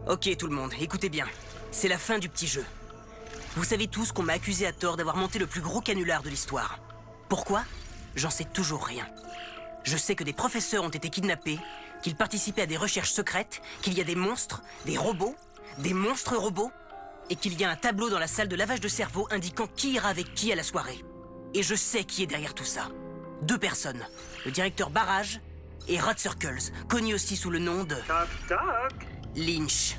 Ok tout le monde, écoutez bien. C'est la fin du petit jeu. Vous savez tous qu'on m'a accusé à tort d'avoir monté le plus gros canular de l'histoire. Pourquoi? J'en sais toujours rien. Je sais que des professeurs ont été kidnappés, qu'ils participaient à des recherches secrètes, qu'il y a des monstres, des robots, des monstres robots, et qu'il y a un tableau dans la salle de lavage de cerveau indiquant qui ira avec qui à la soirée. Et je sais qui est derrière tout ça. 2 personnes, le directeur Barrage et Rod Circles, connu aussi sous le nom de... Toc toc. Lynch,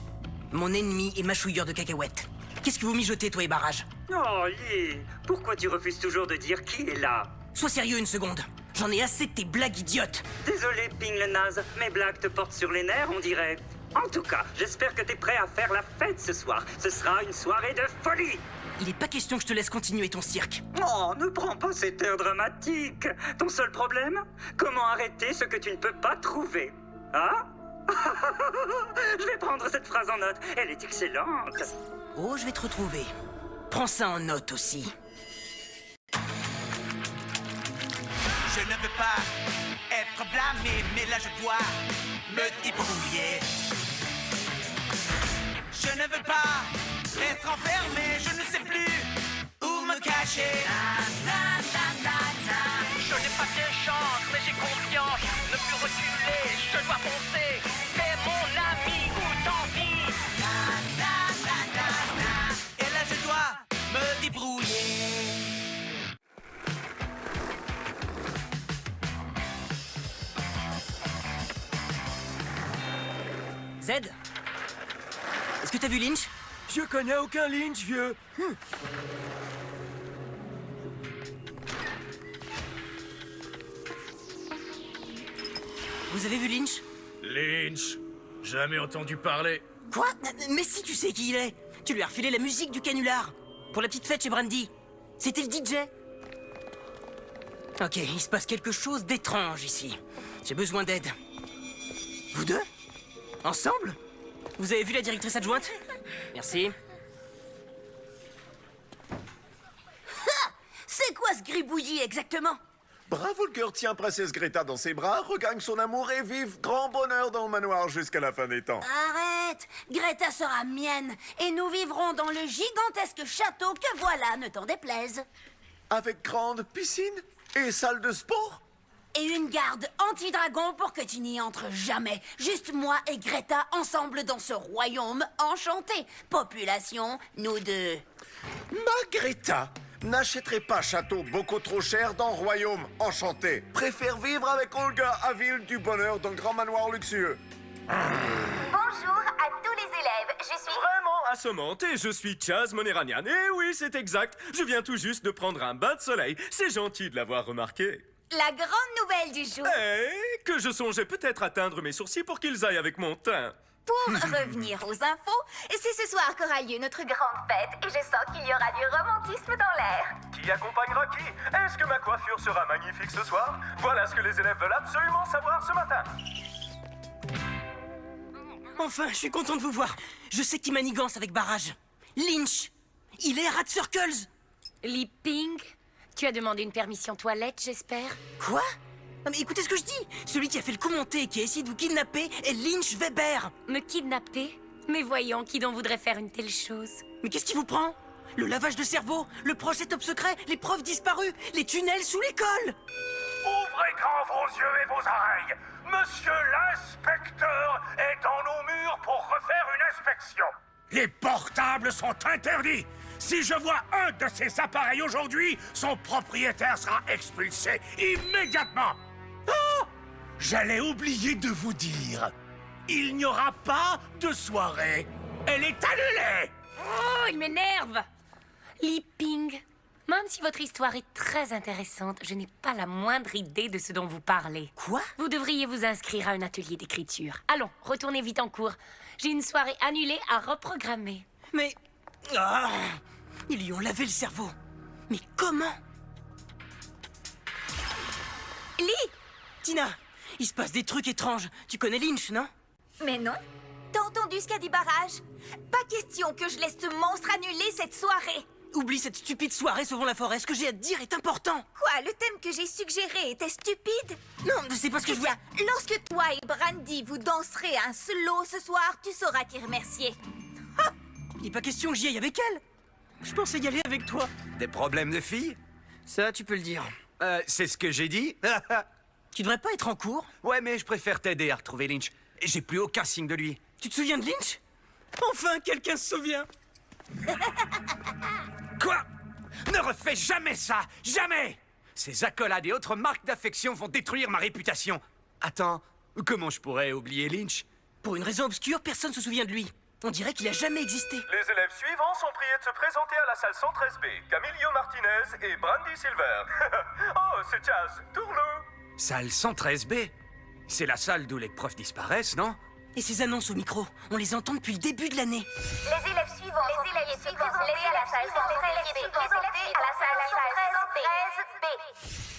mon ennemi et mâchouilleur de cacahuètes. Qu'est-ce que vous mijotez, toi et Barrage? Oh, Lee, pourquoi tu refuses toujours de dire qui est là? Sois sérieux une seconde. J'en ai assez de tes blagues idiotes. Désolé, Ping le naze, mes blagues te portent sur les nerfs, on dirait. En tout cas, j'espère que t'es prêt à faire la fête ce soir. Ce sera une soirée de folie. Il est pas question que je te laisse continuer ton cirque. Oh, ne prends pas cet air dramatique. Ton seul problème? Comment arrêter ce que tu ne peux pas trouver? Hein? Je vais prendre cette phrase en note. Elle est excellente. Oh, je vais te retrouver. Prends ça en note aussi. Je ne veux pas être blâmé, mais là je dois me débrouiller. Je ne veux pas être enfermé, je ne sais plus où me cacher. Je n'ai pas de chance, mais j'ai confiance. Ne plus reculer, je dois foncer. Fais mon ami ou tant pis. Et là je dois me débrouiller. Z? Est-ce que t'as vu Lynch? Je connais aucun Lynch, vieux. Vous avez vu Lynch? Lynch? Jamais entendu parler. Quoi? Mais si tu sais qui il est! Tu lui as refilé la musique du canular! Pour la petite fête chez Brandy! C'était le DJ! Ok, il se passe quelque chose d'étrange ici. J'ai besoin d'aide. Vous deux? Ensemble? Vous avez vu la directrice adjointe? Merci. C'est quoi ce gribouillis exactement? Bravo, le cœur tient princesse Greta dans ses bras, regagne son amour et vive grand bonheur dans le manoir jusqu'à la fin des temps. Arrête! Greta sera mienne et nous vivrons dans le gigantesque château que voilà, ne t'en déplaise. Avec grande piscine et salle de sport. Et une garde anti-dragon pour que tu n'y entres jamais. Juste moi et Greta ensemble dans ce royaume enchanté. Population, nous deux. Ma Greta n'achèterait pas château beaucoup trop cher dans royaume enchanté. Préfère vivre avec Olga à ville du bonheur dans grand manoir luxueux. Bonjour à tous les élèves, je suis... Vraiment assommante et je suis Chaz Moneranian. Et oui, c'est exact. Je viens tout juste de prendre un bain de soleil. C'est gentil de l'avoir remarqué. La grande nouvelle du jour. Et que je songeais peut-être à teindre mes sourcils pour qu'ils aillent avec mon teint. Pour revenir aux infos, c'est ce soir qu'aura lieu notre grande fête et je sens qu'il y aura du romantisme dans l'air. Qui accompagnera qui? Est-ce que ma coiffure sera magnifique ce soir? Voilà ce que les élèves veulent absolument savoir ce matin. Enfin, je suis content de vous voir. Je sais qui manigance avec Barrage. Lynch! Il est à Rad Circles! Lee Ping, tu as demandé une permission toilette, j'espère? Quoi? Non mais écoutez ce que je dis! Celui qui a fait le coup monté et qui a essayé de vous kidnapper est Lynch Weber! Me kidnapper? Mais voyons, qui donc voudrait faire une telle chose? Mais qu'est-ce qui vous prend? Le lavage de cerveau, le projet top secret, les preuves disparues, les tunnels sous l'école! Ouvrez grand vos yeux et vos oreilles. Monsieur l'inspecteur est dans nos murs pour refaire une inspection. Les portables sont interdits. Si je vois un de ces appareils aujourd'hui, son propriétaire sera expulsé immédiatement. Oh! J'allais oublier de vous dire. Il n'y aura pas de soirée. Elle est annulée. Oh, il m'énerve! Lee Ping, même si votre histoire est très intéressante, je n'ai pas la moindre idée de ce dont vous parlez. Quoi? Vous devriez vous inscrire à un atelier d'écriture. Allons, retournez vite en cours. J'ai une soirée annulée à reprogrammer. Mais... Ah, ils lui ont lavé le cerveau. Mais comment? Lee! Tina, il se passe des trucs étranges. Tu connais Lynch, non? Mais non. T'as entendu ce qu'a dit Barrage? Pas question que je laisse ce monstre annuler cette soirée. Oublie cette stupide soirée sauvant la forêt. Ce que j'ai à te dire est important. Quoi, le thème que j'ai suggéré était stupide? Non, c'est pas ce que Eh je bien, voulais... lorsque toi et Brandy vous danserez un slow ce soir, tu sauras t'y remercier. Il n'est pas question que j'y aille avec elle. Je pensais y aller avec toi. Des problèmes de filles? Ça, tu peux le dire. C'est ce que j'ai dit. Tu devrais pas être en cours. Ouais, mais je préfère t'aider à retrouver Lynch. J'ai plus aucun signe de lui. Tu te souviens de Lynch? Enfin, quelqu'un se souvient. Quoi? Ne refais jamais ça! Jamais! Ces accolades et autres marques d'affection vont détruire ma réputation. Attends, comment je pourrais oublier Lynch? Pour une raison obscure, personne se souvient de lui. On dirait qu'il a jamais existé. Les élèves suivants sont priés de se présenter à la salle 113B. Camilio Martinez et Brandy Silver. Oh, c'est Chaz, tourne-le. Salle 113B? C'est la salle d'où les profs disparaissent, non? Et ces annonces au micro, on les entend depuis le début de l'année. Les élèves suivants sont priés de se présenter à la salle 113B.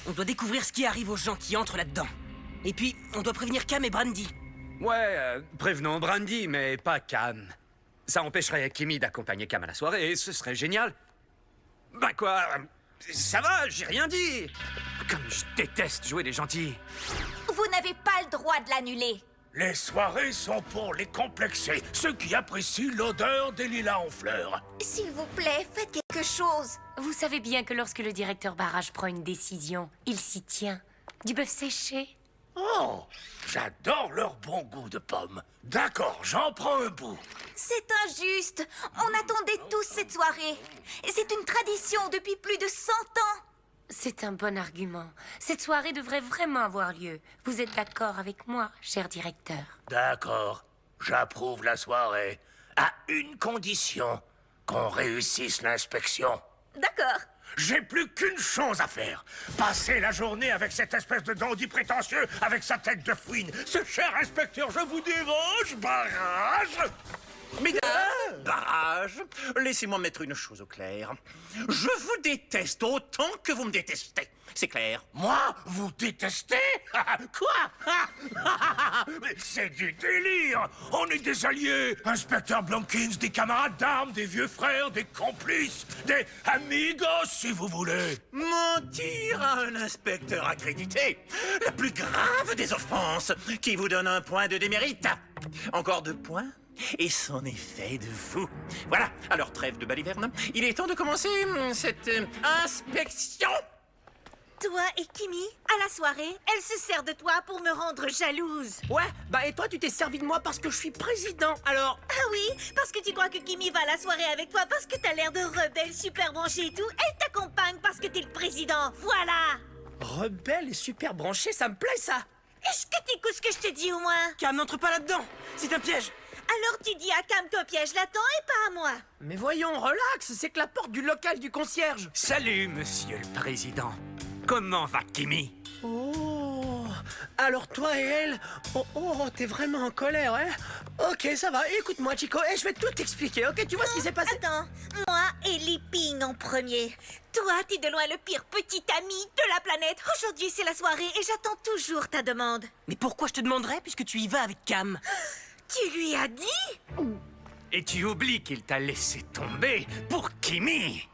On doit découvrir ce qui arrive aux gens qui entrent là-dedans. Et puis, on doit prévenir Cam et Brandy. Ouais, prévenons Brandy, mais pas Cam. Ça empêcherait Kimmy d'accompagner Cam à la soirée, et ce serait génial. Bah quoi? Ça va, j'ai rien dit. Comme je déteste jouer les gentils. Vous n'avez pas le droit de l'annuler. Les soirées sont pour les complexés, ceux qui apprécient l'odeur des lilas en fleurs. S'il vous plaît, faites quelque chose. Vous savez bien que lorsque le directeur barrage prend une décision, il s'y tient. Du bœuf séché. Oh, j'adore leur bon goût de pommes. D'accord, j'en prends un bout. C'est injuste. On attendait tous cette soirée. Et c'est une tradition depuis plus de 100 ans. C'est un bon argument. Cette soirée devrait vraiment avoir lieu. Vous êtes d'accord avec moi, cher directeur? D'accord, j'approuve la soirée. À une condition, qu'on réussisse l'inspection. D'accord. J'ai plus qu'une chose à faire. Passer la journée avec cette espèce de dandy prétentieux avec sa tête de fouine. Ce cher inspecteur, je vous dérange, barrage. Mesdames, barrage, laissez-moi mettre une chose au clair. Je vous déteste autant que vous me détestez. C'est clair. Moi, vous détestez? Quoi? Mais c'est du délire. On est des alliés. Inspecteur Blunkins, des camarades d'armes, des vieux frères, des complices, des amigos, si vous voulez. Mentir à un inspecteur accrédité, la plus grave des offenses, qui vous donne un point de démérite. Encore 2 points et c'en est fait de vous. Voilà, alors trêve de baliverne, il est temps de commencer cette inspection. Toi et Kimmy, à la soirée, elle se sert de toi pour me rendre jalouse. Ouais, bah et toi, tu t'es servi de moi parce que je suis président, alors... Ah oui, parce que tu crois que Kimmy va à la soirée avec toi parce que t'as l'air de rebelle super branchée et tout. Elle t'accompagne parce que t'es le président, voilà. Rebelle et super branché, ça me plaît, ça. Est-ce que t'écoutes ce que je te dis au moins? Cam, n'entre pas là-dedans. C'est un piège. Alors tu dis à Cam qu'un piège l'attend et pas à moi. Mais voyons, relax, c'est que la porte du local du concierge. Salut, monsieur le président. Comment va Kimmy? Oh, alors toi et elle... Oh, t'es vraiment en colère, hein? Ok, ça va, écoute-moi, Chico, et je vais tout t'expliquer, ok? Tu vois ce qui s'est passé? Attends, moi et Lipping en premier. Toi, t'es de loin le pire petit ami de la planète. Aujourd'hui, c'est la soirée et j'attends toujours ta demande. Mais pourquoi je te demanderais puisque tu y vas avec Cam? Tu lui as dit? Et tu oublies qu'il t'a laissé tomber pour Kimmy.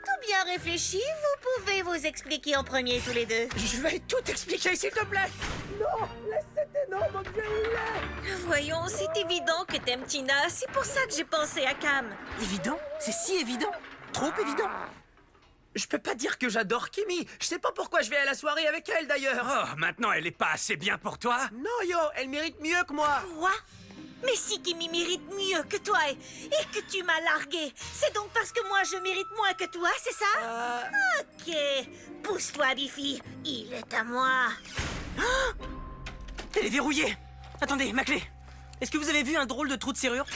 Tout bien réfléchi, vous pouvez vous expliquer en premier tous les deux. Je vais tout expliquer, s'il te plaît. Non, laisse cet énorme objet où il est. Voyons, c'est évident que t'aimes Tina. C'est pour ça que j'ai pensé à Cam. Évident? C'est si évident. Trop évident. Je peux pas dire que j'adore Kimmy. Je sais pas pourquoi je vais à la soirée avec elle, d'ailleurs. Oh, maintenant elle est pas assez bien pour toi? Non, yo, elle mérite mieux que moi. Quoi? Mais si Kimmy mérite mieux que toi et que tu m'as largué, c'est donc parce que moi je mérite moins que toi, c'est ça? Ok, pousse-toi, Biffy. Il est à moi. Elle est verrouillée. Attendez, ma clé. Est-ce que vous avez vu un drôle de trou de serrure?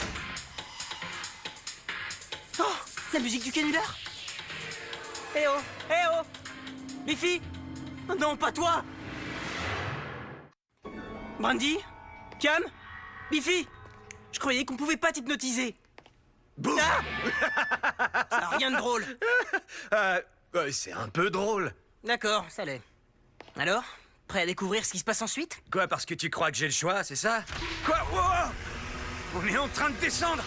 Oh, la musique du canular. Eh oh, eh oh. Biffy? Non, pas toi. Brandy? Cam? Biffy, je croyais qu'on pouvait pas t'hypnotiser. Boum. Ah. Ça a rien de drôle. C'est un peu drôle. D'accord, ça l'est. Alors, prêt à découvrir ce qui se passe ensuite? Quoi, parce que tu crois que j'ai le choix, c'est ça? Quoi? Wow! On est en train de descendre.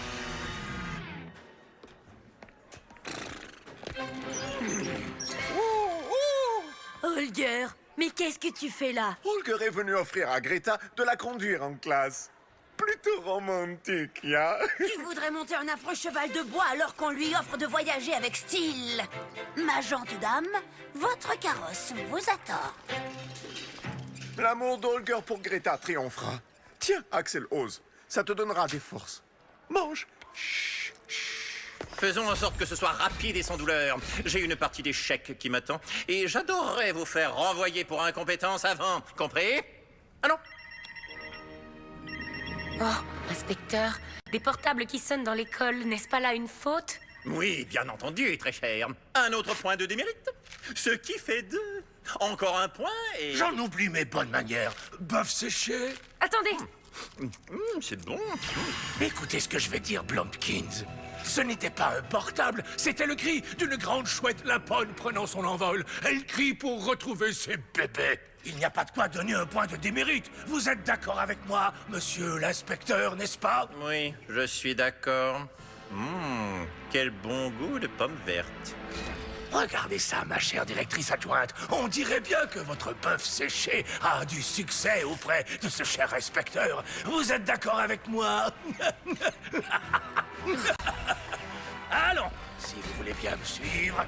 Holger, mais qu'est-ce que tu fais là? Holger est venu offrir à Greta de la conduire en classe. Plutôt romantique, ya. Tu voudrais monter un affreux cheval de bois alors qu'on lui offre de voyager avec style. Ma gentille dame, votre carrosse vous attend. L'amour d'Holger pour Greta triomphera. Tiens, Axel, ose. Ça te donnera des forces. Mange. Faisons en sorte que ce soit rapide et sans douleur. J'ai une partie d'échecs qui m'attend et j'adorerais vous faire renvoyer pour incompétence avant. Compris? Allons. Oh, inspecteur, des portables qui sonnent dans l'école, n'est-ce pas là une faute? Oui, bien entendu, très cher. Un autre point de démérite. Ce qui fait 2. Encore un point et... J'en oublie mes bonnes manières. Bœuf séché. Attendez! C'est bon. Écoutez ce que je vais dire, Blumpkins. Ce n'était pas un portable, c'était le cri d'une grande chouette lapone prenant son envol. Elle crie pour retrouver ses bébés. Il n'y a pas de quoi donner un point de démérite. Vous êtes d'accord avec moi, monsieur l'inspecteur, n'est-ce pas? Oui, je suis d'accord. Quel bon goût de pommes vertes. Regardez ça, ma chère directrice adjointe. On dirait bien que votre bœuf séché a du succès auprès de ce cher inspecteur. Vous êtes d'accord avec moi? Allons, si vous voulez bien me suivre.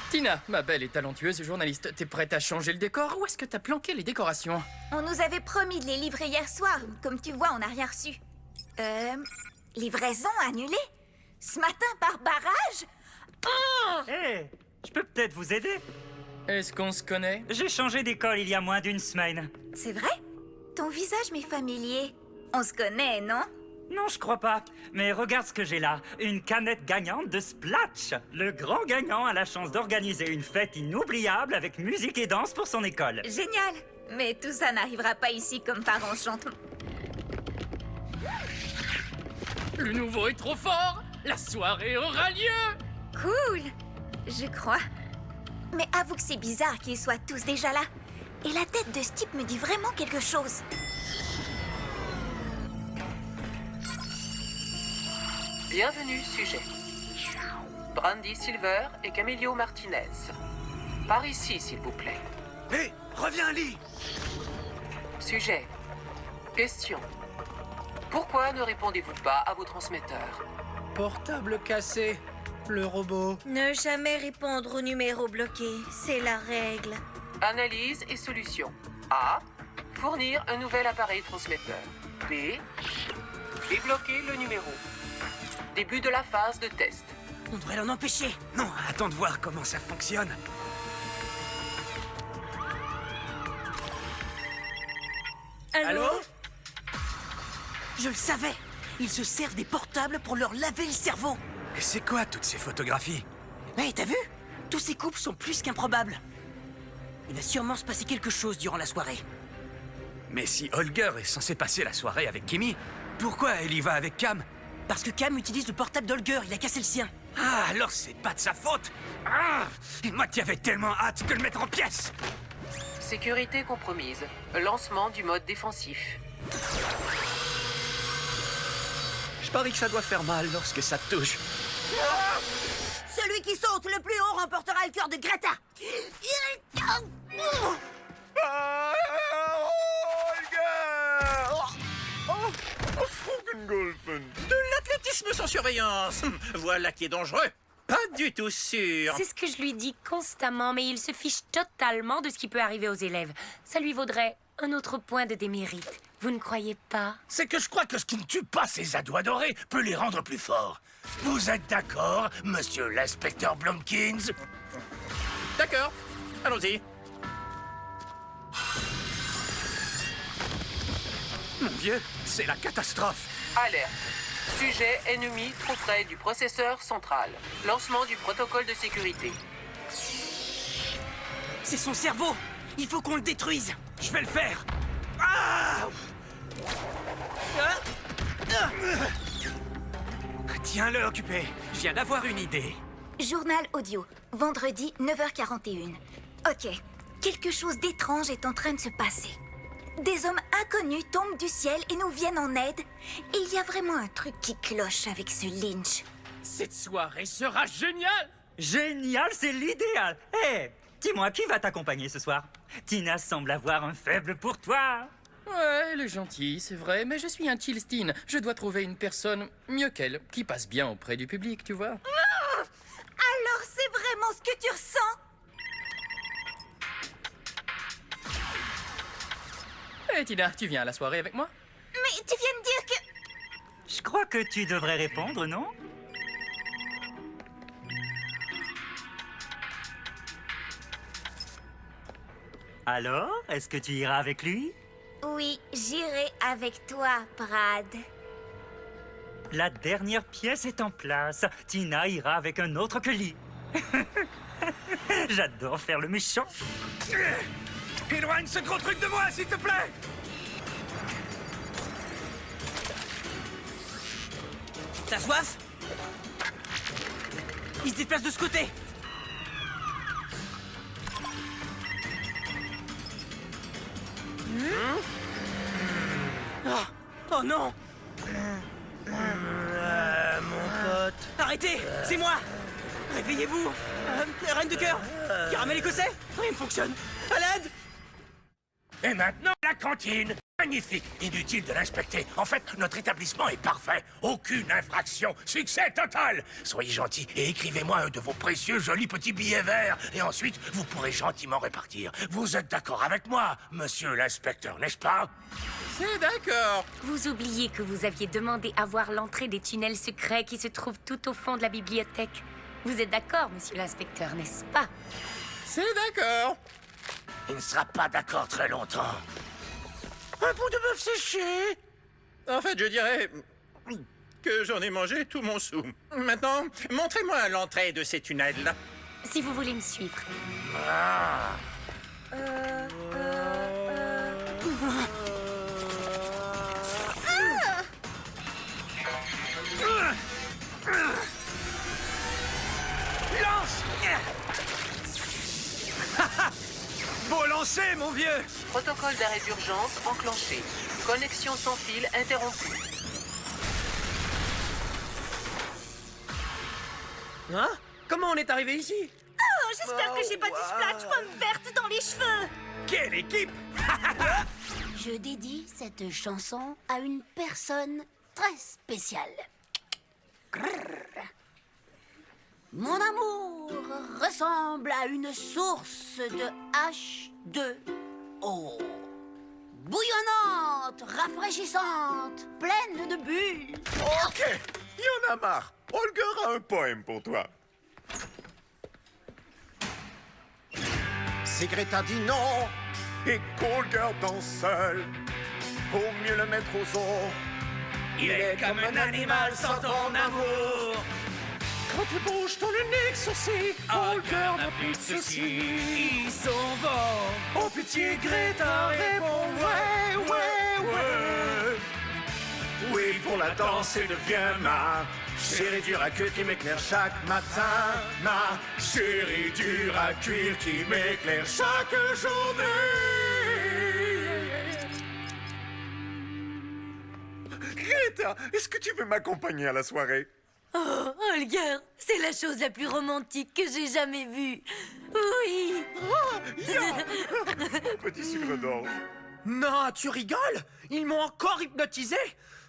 Tina, ma belle et talentueuse journaliste, t'es prête à changer le décor ou est-ce que t'as planqué les décorations? On nous avait promis de les livrer hier soir. Comme tu vois, on n'a rien reçu. Livraison annulée? Ce matin par barrage? Hé, je peux peut-être vous aider. Est-ce qu'on se connaît? J'ai changé d'école il y a moins d'une semaine. C'est vrai? Ton visage m'est familier. On se connaît, non? Non, je crois pas. Mais regarde ce que j'ai là. Une canette gagnante de Splatch. Le grand gagnant a la chance d'organiser une fête inoubliable avec musique et danse pour son école. Génial! Mais tout ça n'arrivera pas ici comme par enchantement. Le nouveau est trop fort! La soirée aura lieu! Cool! Je crois. Mais avoue que c'est bizarre qu'ils soient tous déjà là. Et la tête de ce type me dit vraiment quelque chose. Bienvenue, sujet. Brandy Silver et Camilio Martinez. Par ici, s'il vous plaît. Hé, reviens, Lee. Sujet. Question. Pourquoi ne répondez-vous pas à vos transmetteurs? Portable cassé, le robot. Ne jamais répondre au numéro bloqué, c'est la règle. Analyse et solution. A. Fournir un nouvel appareil transmetteur. B. Débloquer le numéro. Début de la phase de test. On devrait l'en empêcher. Non, attends de voir comment ça fonctionne. Allô? Je le savais. Ils se servent des portables pour leur laver le cerveau. Et c'est quoi toutes ces photographies? Mais t'as vu? Tous ces couples sont plus qu'improbables. Il va sûrement se passer quelque chose durant la soirée. Mais si Holger est censé passer la soirée avec Kimmy, pourquoi elle y va avec Cam? Parce que Cam utilise le portable d'Holger, il a cassé le sien. Ah, alors c'est pas de sa faute. Ah, et moi qui avais tellement hâte de le mettre en pièces. Sécurité compromise. Lancement du mode défensif. Je parie que ça doit faire mal lorsque ça te touche. Celui qui saute le plus haut remportera le cœur de Greta. De l'athlétisme sans surveillance. Voilà qui est dangereux. Pas du tout sûr. C'est ce que je lui dis constamment, mais il se fiche totalement de ce qui peut arriver aux élèves. Ça lui vaudrait un autre point de démérite. Vous ne croyez pas? C'est que je crois que ce qui ne tue pas ces ados adorés peut les rendre plus forts. Vous êtes d'accord, monsieur l'inspecteur Blumpkins? D'accord. Allons-y. Mon Dieu, c'est la catastrophe. Alerte. Sujet ennemi trop près du processeur central. Lancement du protocole de sécurité. C'est son cerveau. Il faut qu'on le détruise. Je vais le faire. Tiens-le occupé. Je viens d'avoir une idée. Journal audio, vendredi 9h41. Ok, quelque chose d'étrange est en train de se passer. Des hommes inconnus tombent du ciel et nous viennent en aide. Et il y a vraiment un truc qui cloche avec ce Lynch. Cette soirée sera géniale! Génial, c'est l'idéal. Hé, dis-moi, qui va t'accompagner ce soir? Tina semble avoir un faible pour toi. Ouais, elle est gentille, c'est vrai, mais je suis un Chilstein. Je dois trouver une personne mieux qu'elle, qui passe bien auprès du public, tu vois. Alors c'est vraiment ce que tu ressens? Hé Tina, tu viens à la soirée avec moi? Mais tu viens de dire que... Je crois que tu devrais répondre, non? Alors, est-ce que tu iras avec lui? Oui, j'irai avec toi, Brad. La dernière pièce est en place. Tina ira avec un autre que Lee. J'adore faire le méchant. Éloigne ce gros truc de moi, s'il te plaît! T'as soif? Il se déplace de ce côté. Oh non! Mon pote... Arrêtez! C'est moi! Réveillez-vous! Reine de cœur! Caramel écossais? Rien ne fonctionne! À l'aide! Et maintenant, la cantine! Magnifique! Inutile de l'inspecter. En fait, notre établissement est parfait. Aucune infraction. Succès total! Soyez gentil et écrivez-moi un de vos précieux jolis petits billets verts. Et ensuite, vous pourrez gentiment répartir. Vous êtes d'accord avec moi, monsieur l'inspecteur, n'est-ce pas? C'est d'accord. Vous oubliez que vous aviez demandé à voir l'entrée des tunnels secrets qui se trouvent tout au fond de la bibliothèque. Vous êtes d'accord, monsieur l'inspecteur, n'est-ce pas? C'est d'accord. Il ne sera pas d'accord très longtemps. Un bout de bœuf séché! En fait, je dirais que j'en ai mangé tout mon sou. Maintenant, montrez-moi l'entrée de ces tunnels. Si vous voulez me suivre. Lance! Beau lancer, mon vieux! Protocole d'arrêt d'urgence enclenché. Connexion sans fil interrompue. Hein? Comment on est arrivé ici? Oh, j'espère que j'ai pas du splash pomme verte dans les cheveux. Quelle équipe! Je dédie cette chanson à une personne très spéciale. Grrr. Mon amour ressemble à une source de H2O. Bouillonnante, rafraîchissante, pleine de bulles. Ok, il y en a marre. Olga a un poème pour toi. Si Greta dit non et qu'Olga danse seul, vaut mieux le mettre aux os. Il est comme un animal sans ton amour. Quand tu bouges ton unique sourcil, Holger n'a plus de soucis. Ils sont bons. Oh pitié, Greta répond ouais. Oui, pour la danse, elle devient ma chérie dure à cuire qui m'éclaire chaque matin. Ma chérie dure à cuire qui m'éclaire chaque journée. Greta, est-ce que tu veux m'accompagner à la soirée? Oh, Holger, c'est la chose la plus romantique que j'ai jamais vue. Oui. Petit sucre d'orge. Non, tu rigoles? Ils m'ont encore hypnotisé?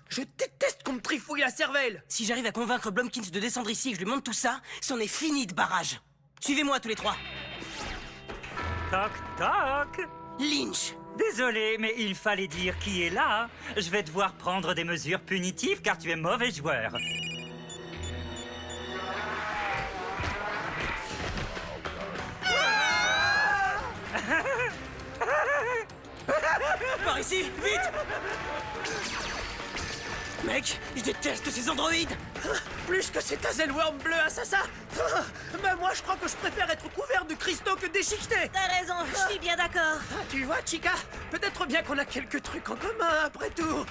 Je déteste qu'on me trifouille la cervelle. Si j'arrive à convaincre Blomkins de descendre ici et que je lui montre tout ça, c'en est fini de barrage. Suivez-moi tous les trois. Toc, toc. Lynch. Désolé, mais il fallait dire qui est là. Je vais devoir prendre des mesures punitives car tu es mauvais joueur. Par ici, vite! Mec, je déteste ces androïdes! Plus que ces taselworms bleus assassins! Ben moi, je crois que je préfère être couvert de cristaux que déchiqueté! T'as raison, je suis bien d'accord. Tu vois, Chica, peut-être bien qu'on a quelques trucs en commun, après tout!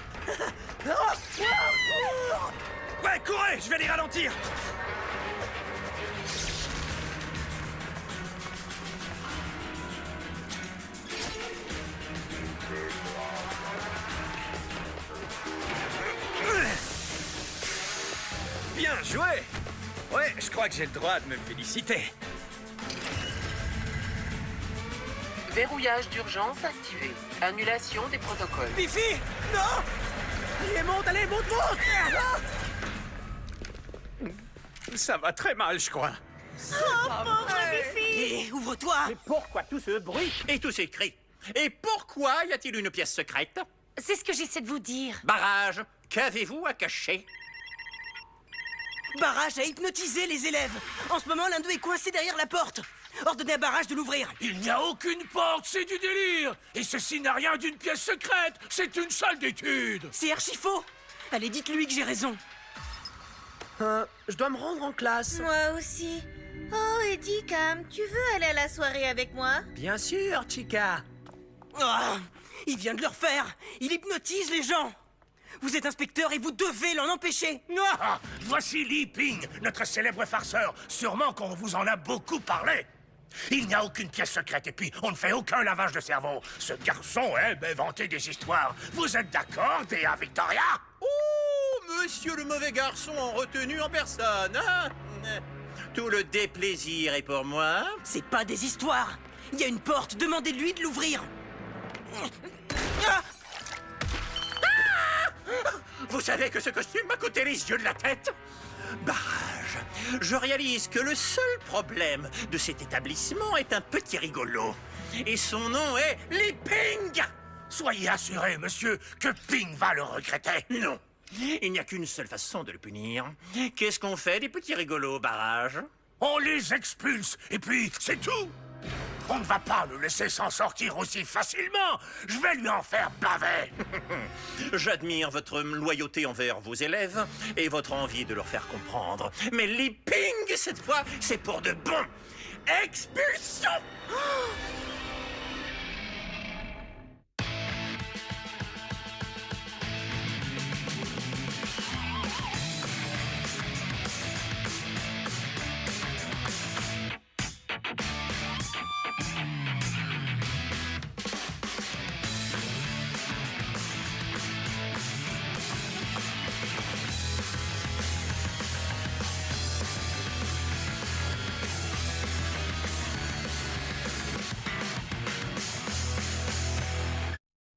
Ouais, courez, je vais les ralentir. Bien joué! Ouais, je crois que j'ai le droit de me féliciter. Verrouillage d'urgence activé. Annulation des protocoles. Biffy! Non! Allez, monte! Ça va très mal, je crois. Et ouvre-toi! Mais pourquoi tout ce bruit et tous ces cris? Et pourquoi y a-t-il une pièce secrète? C'est ce que j'essaie de vous dire. Barrage, qu'avez-vous à cacher? Barrage a hypnotisé les élèves. En ce moment, l'un d'eux est coincé derrière la porte. Ordonnez à Barrage de l'ouvrir. Il n'y a aucune porte, c'est du délire. Et ceci n'a rien d'une pièce secrète, c'est une salle d'études. C'est archi faux. Allez, dites-lui que j'ai raison. Je dois me rendre en classe. Moi aussi. Oh, Eddie, Cam, tu veux aller à la soirée avec moi? Bien sûr, Chica. Ah, il vient de le refaire. Il hypnotise les gens. Vous êtes inspecteur et vous devez l'en empêcher. Ah, voici Li Ping, notre célèbre farceur. Sûrement qu'on vous en a beaucoup parlé. Il n'y a aucune pièce secrète et puis on ne fait aucun lavage de cerveau. Ce garçon aime inventer des histoires. Vous êtes d'accord, Dea Victoria? Oh, monsieur le mauvais garçon en retenue en personne, hein? Tout le déplaisir est pour moi. C'est pas des histoires. Il y a une porte, demandez-lui de l'ouvrir. Ah! Vous savez que ce costume m'a coûté les yeux de la tête? Barrage, je réalise que le seul problème de cet établissement est un petit rigolo. Et son nom est Li Ping! Soyez assuré, monsieur, que Ping va le regretter. Non, il n'y a qu'une seule façon de le punir. Qu'est-ce qu'on fait des petits rigolos, Barrage? On les expulse, et puis c'est tout. On ne va pas le laisser s'en sortir aussi facilement. Je vais lui en faire baver. J'admire votre loyauté envers vos élèves et votre envie de leur faire comprendre. Mais Li Ping, cette fois, c'est pour de bon. Expulsion!